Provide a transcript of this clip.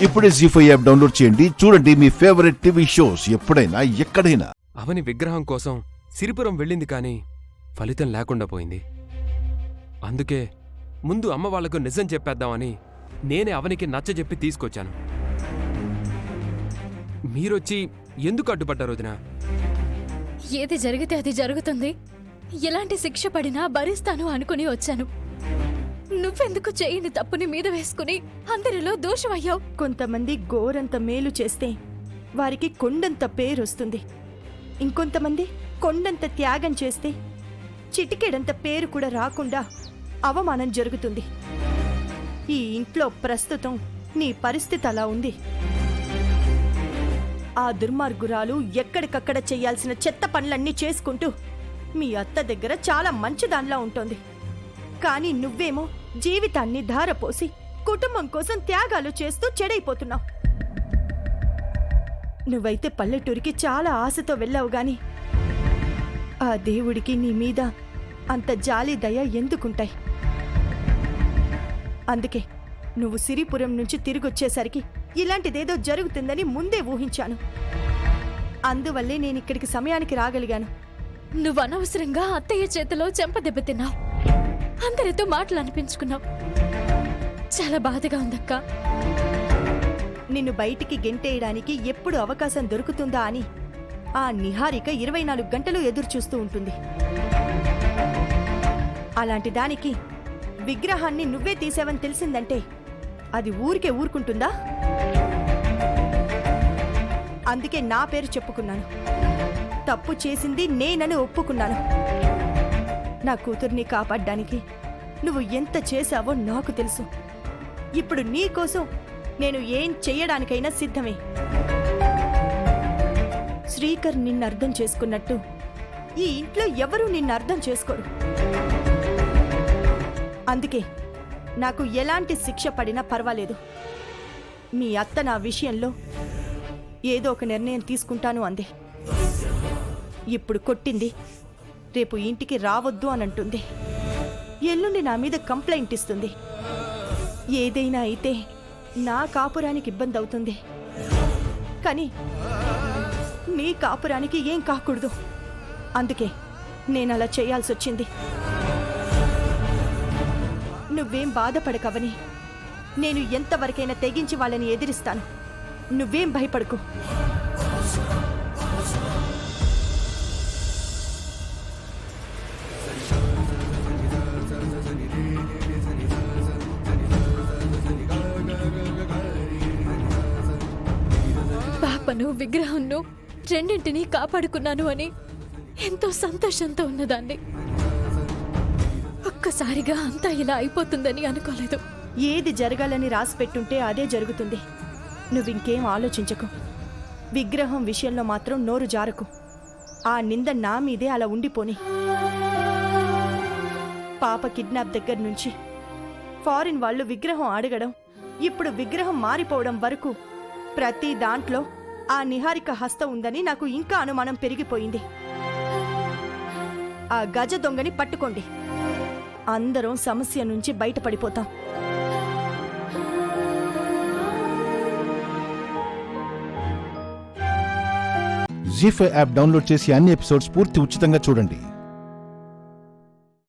ఇప్పుడే జీ5 app download చేయండి. చూడండి మీ ఫేవరెట్ టీవీ షోస్ ఎప్పుడైనా ఎక్కడైనా. అవని విగ్రహం కోసం సిరిపురం వెళ్ళింది కానీ ఫలితం లేకుండా పోయింది. అందుకే ముందు అమ్మ వాళ్లకు నిజం చెప్పేద్దామని నేనే అవనికి నచ్చజెప్పి తీసుకొచ్చాను. మీరొచ్చి ఎందుకు అడ్డుపడ్డారు వదినా? ఏది జరిగితే అది జరుగుతుంది, ఎలాంటి శిక్ష పడినా భరిస్తాను అనుకుని వచ్చాను. నువ్వెందుకు చేయని తప్పుని మీద వేసుకుని అందరిలో దోషమయ్యావు? కొంతమంది గోరంత మేలు చేస్తే వారికి కొండంత పేరొస్తుంది. ఇంకొంతమంది కొండంత త్యాగం చేస్తే చిటికెడంత పేరు కూడా రాకుండా అవమానం జరుగుతుంది. ఈ ఇంట్లో ప్రస్తుతం నీ పరిస్థితి అలా ఉంది. ఆ దుర్మార్గురాలు ఎక్కడికక్కడ చెయ్యాల్సిన చెత్త పనులన్నీ చేసుకుంటూ మీ అత్త దగ్గర చాలా మంచిదాన్లా ఉంటుంది. కానీ నువ్వేమో జీవితాన్ని ధారపోసి కుటుంబం కోసం త్యాగాలు చేస్తూ చెడైపోతున్నావు. నువ్వైతే పల్లెటూరికి చాలా ఆశతో వెళ్ళావు గాని ఆ దేవుడికి నీ మీద అంత జాలి దయ ఎందుకుంటాయి? అందుకే నువ్వు సిరిపురం నుంచి తిరిగొచ్చేసరికి ఇలాంటిదేదో జరుగుతుందని ముందే ఊహించాను. అందువల్లే నేనిక్కడికి సమయానికి రాగలిగాను. నువ్వు అనవసరంగా అత్తయ్య చేతిలో చెంపదెబ్బతిన్నావు, అందరితో మాటలు అనిపించుకున్నావు. చాలా బాధగా ఉందక్కా. నిన్ను బయటికి గెంటేయడానికి ఎప్పుడు అవకాశం దొరుకుతుందా అని ఆ నిహారిక 24 గంటలు ఎదురుచూస్తూ ఉంటుంది. అలాంటి దానికి విగ్రహాన్ని నువ్వే తీసావని తెలిసిందంటే అది ఊరికే ఊరుకుంటుందా? అందుకే నా పేరు చెప్పుకున్నాను. తప్పు చేసింది నేనని ఒప్పుకున్నాను. నా కూతుర్ని కాపాడ్డానికి నువ్వు ఎంత చేశావో నాకు తెలుసు. ఇప్పుడు నీ కోసం నేను ఏం చెయ్యడానికైనా సిద్ధమే. శ్రీకర్ నిన్ను అర్థం చేసుకున్నట్టు ఈ ఇంట్లో ఎవరూ నిన్ను అర్థం చేసుకోరు. అందుకే నాకు ఎలాంటి శిక్ష పడినా పర్వాలేదు. మీ అత్త నా విషయంలో ఏదో ఒక నిర్ణయం తీసుకుంటాను అంది. ఇప్పుడు కొట్టింది, రేపు ఇంటికి రావద్దు అని అంటుంది. ఎల్లుండి నా మీద కంప్లైంట్ ఇస్తుంది. ఏదైనా అయితే నా కాపురానికి ఇబ్బంది అవుతుంది, కానీ నీ కాపురానికి ఏం కాకూడదు. అందుకే నేను అలా చేయాల్సి వచ్చింది. నువ్వేం బాధపడకవని నేను ఎంతవరకైనా తెగించి వాళ్ళని ఎదిరిస్తాను. నువ్వేం భయపడకు. పాపను విగ్రహంను రెండింటినీ కాపాడుకున్నాను అని ఎంతో సంతోషంతో ఉన్నదాన్ని. ఒక్కసారిగా అంతా ఇలా అయిపోతుందని అనుకోలేదు. ఏది జరగాలని రాసి పెట్టుంటే అదే జరుగుతుంది. నువ్వింకేం ఆలోచించకు. విగ్రహం విషయంలో మాత్రం నోరు జారకు. ఆ నింద నా మీదే అలా ఉండిపోని. పాప కిడ్నాప్ దగ్గర నుంచి ఫారిన్ వాళ్ళు విగ్రహం అడగడం, ఇప్పుడు విగ్రహం మారిపోవడం వరకు ప్రతి దాంట్లో ఆ నిహారిక హస్తం ఉందని నాకు ఇంకా అనుమానం పెరిగిపోయింది. ఆ గజ దొంగని పట్టుకోండి. అందరం సమస్య నుంచి బయటపడిపోతాం. జీ5 యాప్ డౌన్లోడ్ చేసి అన్ని ఎపిసోడ్స్ పూర్తి ఉచితంగా చూడండి.